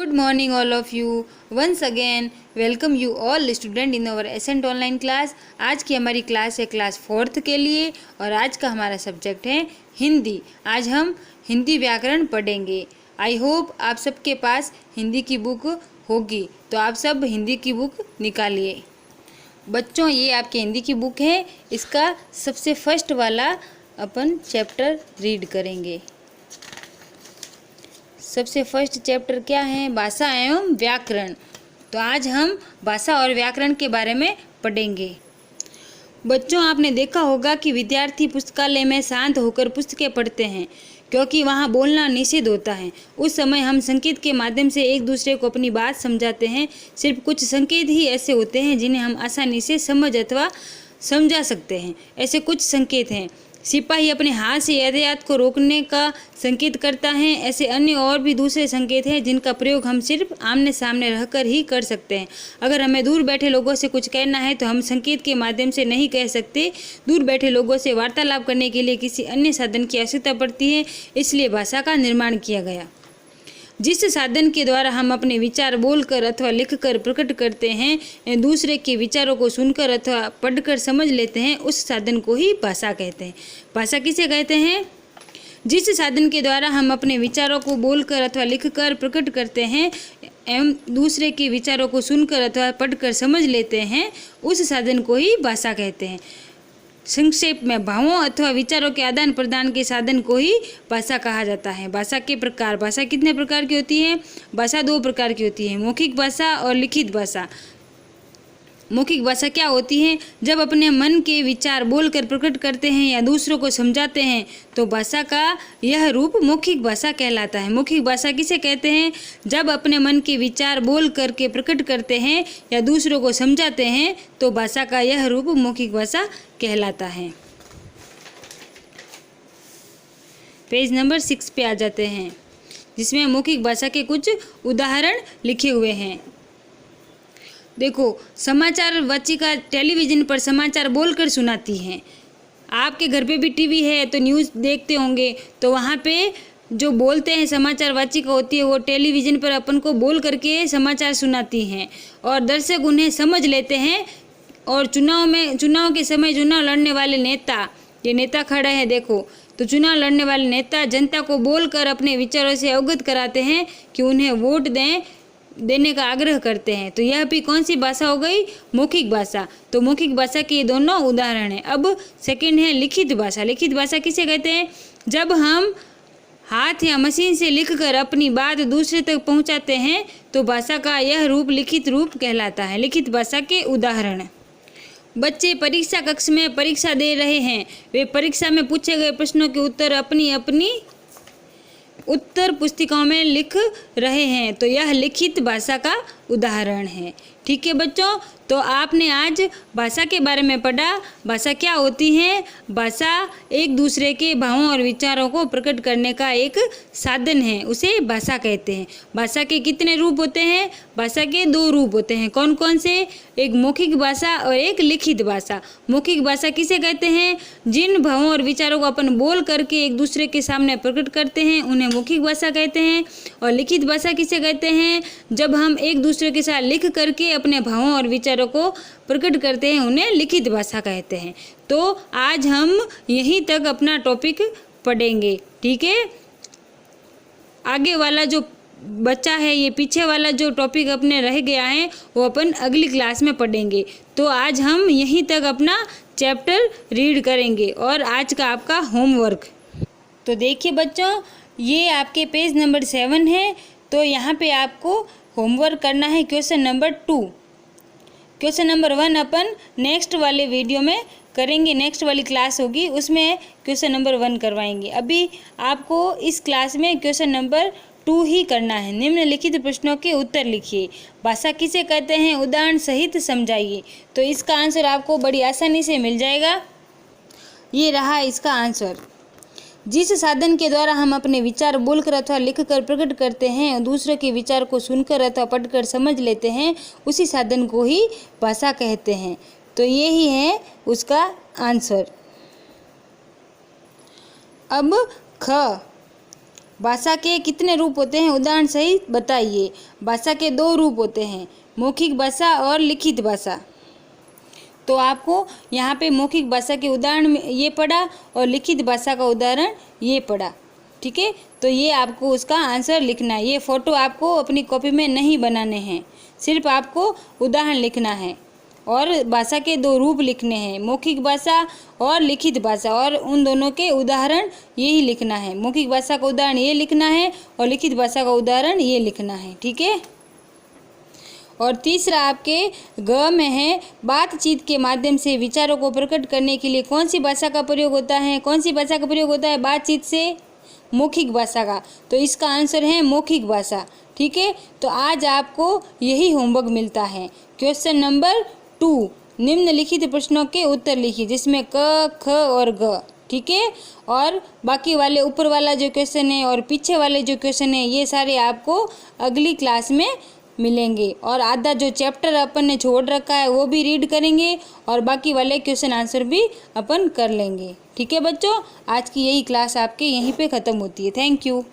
Good morning all of you. Once again welcome you all student in our Ascent online class. आज की हमारी class है class 4th के लिए और आज का हमारा सब्जेक्ट है हिंदी। आज हम हिंदी व्याकरण पढ़ेंगे। आई होप आप सबके पास हिंदी की बुक होगी, तो आप सब हिंदी की बुक निकालिए। बच्चों, ये आपकी हिंदी की बुक है। इसका सबसे फर्स्ट वाला अपन चैप्टर रीड करेंगे। सबसे फर्स्ट चैप्टर क्या है? भाषा एवं व्याकरण। तो आज हम भाषा और व्याकरण के बारे में पढ़ेंगे। बच्चों, आपने देखा होगा कि विद्यार्थी पुस्तकालय में शांत होकर पुस्तकें पढ़ते हैं क्योंकि वहाँ बोलना निषिद्ध होता है। उस समय हम संकेत के माध्यम से एक दूसरे को अपनी बात समझाते हैं। सिर्फ कुछ संकेत ही ऐसे होते हैं जिन्हें हम आसानी से समझ अथवा समझा सकते हैं। ऐसे कुछ संकेत हैं। सिपाही अपने हाथ से यातायात को रोकने का संकेत करता है। ऐसे अन्य और भी दूसरे संकेत हैं जिनका प्रयोग हम सिर्फ आमने सामने रहकर ही कर सकते हैं। अगर हमें दूर बैठे लोगों से कुछ कहना है तो हम संकेत के माध्यम से नहीं कह सकते। दूर बैठे लोगों से वार्तालाप करने के लिए किसी अन्य साधन की आवश्यकता पड़ती है, इसलिए भाषा का निर्माण किया गया। जिस साधन के द्वारा हम अपने विचार बोलकर अथवा लिखकर प्रकट करते हैं, दूसरे के विचारों को सुनकर अथवा पढ़कर समझ लेते हैं, उस साधन को ही भाषा कहते हैं। भाषा किसे कहते हैं? जिस साधन के द्वारा हम अपने विचारों को बोलकर अथवा लिखकर प्रकट करते हैं एवं दूसरे के विचारों को सुनकर अथवा पढ़कर समझ लेते हैं, उस साधन को ही भाषा कहते हैं। संक्षेप में भावों अथवा विचारों के आदान प्रदान के साधन को ही भाषा कहा जाता है। भाषा के प्रकार। भाषा कितने प्रकार की होती है? भाषा 2 प्रकार की होती है, मौखिक भाषा और लिखित भाषा। मौखिक भाषा क्या होती है? जब अपने मन के विचार बोलकर प्रकट करते हैं या दूसरों को समझाते हैं तो भाषा का यह रूप मौखिक भाषा कहलाता है। मौखिक भाषा किसे कहते हैं? जब अपने मन के विचार बोल करके प्रकट करते हैं या दूसरों को समझाते हैं तो भाषा का यह रूप मौखिक भाषा कहलाता है। पेज नंबर 6 पे आ जाते हैं, जिसमें मौखिक भाषा के कुछ उदाहरण लिखे हुए हैं। देखो, समाचार वाचिका टेलीविज़न पर समाचार बोलकर सुनाती हैं। आपके घर पे भी टीवी है तो न्यूज़ देखते होंगे, तो वहाँ पे जो बोलते हैं समाचार वाचिका होती है, वो टेलीविज़न पर अपन को बोल करके समाचार सुनाती हैं और दर्शक उन्हें समझ लेते हैं। और चुनाव के समय चुनाव लड़ने वाले नेता, ये नेता खड़े हैं देखो, तो चुनाव लड़ने वाले नेता जनता को बोलकर अपने विचारों से अवगत कराते हैं कि उन्हें वोट देने का आग्रह करते हैं। तो यह भी कौन सी भाषा हो गई? मौखिक भाषा। तो मौखिक भाषा के ये दोनों उदाहरण हैं। अब सेकंड है लिखित भाषा। लिखित भाषा किसे कहते हैं? जब हम हाथ या मशीन से लिखकर अपनी बात दूसरे तक पहुंचाते हैं तो भाषा का यह रूप लिखित रूप कहलाता है। लिखित भाषा के उदाहरण: बच्चे परीक्षा कक्ष में परीक्षा दे रहे हैं। वे परीक्षा में पूछे गए प्रश्नों के उत्तर अपनी अपनी उत्तर पुस्तिकाओं में लिख रहे हैं। तो यह लिखित भाषा का उदाहरण है। ठीक है बच्चों, तो आपने आज भाषा के बारे में पढ़ा। भाषा क्या होती है? भाषा एक दूसरे के भावों और विचारों को प्रकट करने का एक साधन है, उसे भाषा कहते हैं। भाषा के कितने रूप होते हैं? भाषा के 2 रूप होते हैं। कौन कौन से? एक मौखिक भाषा और एक लिखित भाषा। मौखिक भाषा किसे कहते हैं? जिन भावों और विचारों को अपन बोल करके एक दूसरे के सामने प्रकट करते हैं, उन्हें मौखिक भाषा कहते हैं। और लिखित भाषा किसे कहते हैं? जब हम एक दूसरे के साथ लिख करके अपने भावों और विचारों को प्रकट करते हैं, उन्हें लिखित भाषा कहते हैं। तो आज हम यहीं तक अपना टॉपिक पढ़ेंगे। ठीक है, आगे वाला जो बच्चा है, ये पीछे वाला जो टॉपिक अपने रह गया है, वो अपन अगली क्लास में पढ़ेंगे। तो आज हम यहीं तक अपना चैप्टर रीड करेंगे और आज का आपका होमवर्क। तो देखिए बच्चों, ये आपके पेज नंबर 7 है। तो यहाँ पे आपको होमवर्क करना है क्वेश्चन नंबर 2। क्वेश्चन नंबर 1 अपन नेक्स्ट वाले वीडियो में करेंगे। नेक्स्ट वाली क्लास होगी, उसमें क्वेश्चन नंबर 1 करवाएंगे। अभी आपको इस क्लास में क्वेश्चन नंबर 2 ही करना है। निम्नलिखित प्रश्नों के उत्तर लिखिए। भाषा किसे कहते हैं? उदाहरण सहित समझाइए। तो इसका आंसर आपको बड़ी आसानी से मिल जाएगा। ये रहा इसका आंसर। जिस साधन के द्वारा हम अपने विचार बोलकर अथवा लिखकर प्रकट करते हैं और दूसरे के विचार को सुनकर अथवा पढ़कर समझ लेते हैं, उसी साधन को ही भाषा कहते हैं। तो ये ही है उसका आंसर। अब ख, भाषा के कितने रूप होते हैं, उदाहरण सहित बताइए। भाषा के 2 रूप होते हैं, मौखिक भाषा और लिखित भाषा। तो आपको यहाँ पे मौखिक भाषा के उदाहरण में ये पढ़ा और लिखित भाषा का उदाहरण ये पढ़ा, ठीक है। तो ये आपको उसका आंसर लिखना है। ये फ़ोटो आपको अपनी कॉपी में नहीं बनाने हैं, सिर्फ आपको उदाहरण लिखना है और भाषा के 2 रूप लिखने हैं, मौखिक भाषा और लिखित भाषा, और उन दोनों के उदाहरण यही लिखना है। मौखिक भाषा का उदाहरण ये लिखना है और लिखित भाषा का उदाहरण ये लिखना है, ठीक है। और तीसरा आपके ग में है, बातचीत के माध्यम से विचारों को प्रकट करने के लिए कौन सी भाषा का प्रयोग होता है? कौन सी भाषा का प्रयोग होता है बातचीत से? मौखिक भाषा का। तो इसका आंसर है मौखिक भाषा, ठीक है। तो आज आपको यही होमवर्क मिलता है। क्वेश्चन नंबर 2, निम्नलिखित प्रश्नों के उत्तर लिखिए, जिसमें क, ख और ग, ठीक है। और बाकी वाले ऊपर वाला जो क्वेश्चन है और पीछे वाले जो क्वेश्चन है ये सारे आपको अगली क्लास में मिलेंगे। और आधा जो चैप्टर अपन ने छोड़ रखा है वो भी रीड करेंगे और बाकी वाले क्वेश्चन आंसर भी अपन कर लेंगे, ठीक है बच्चों। आज की यही क्लास आपके यहीं पे ख़त्म होती है। Thank you.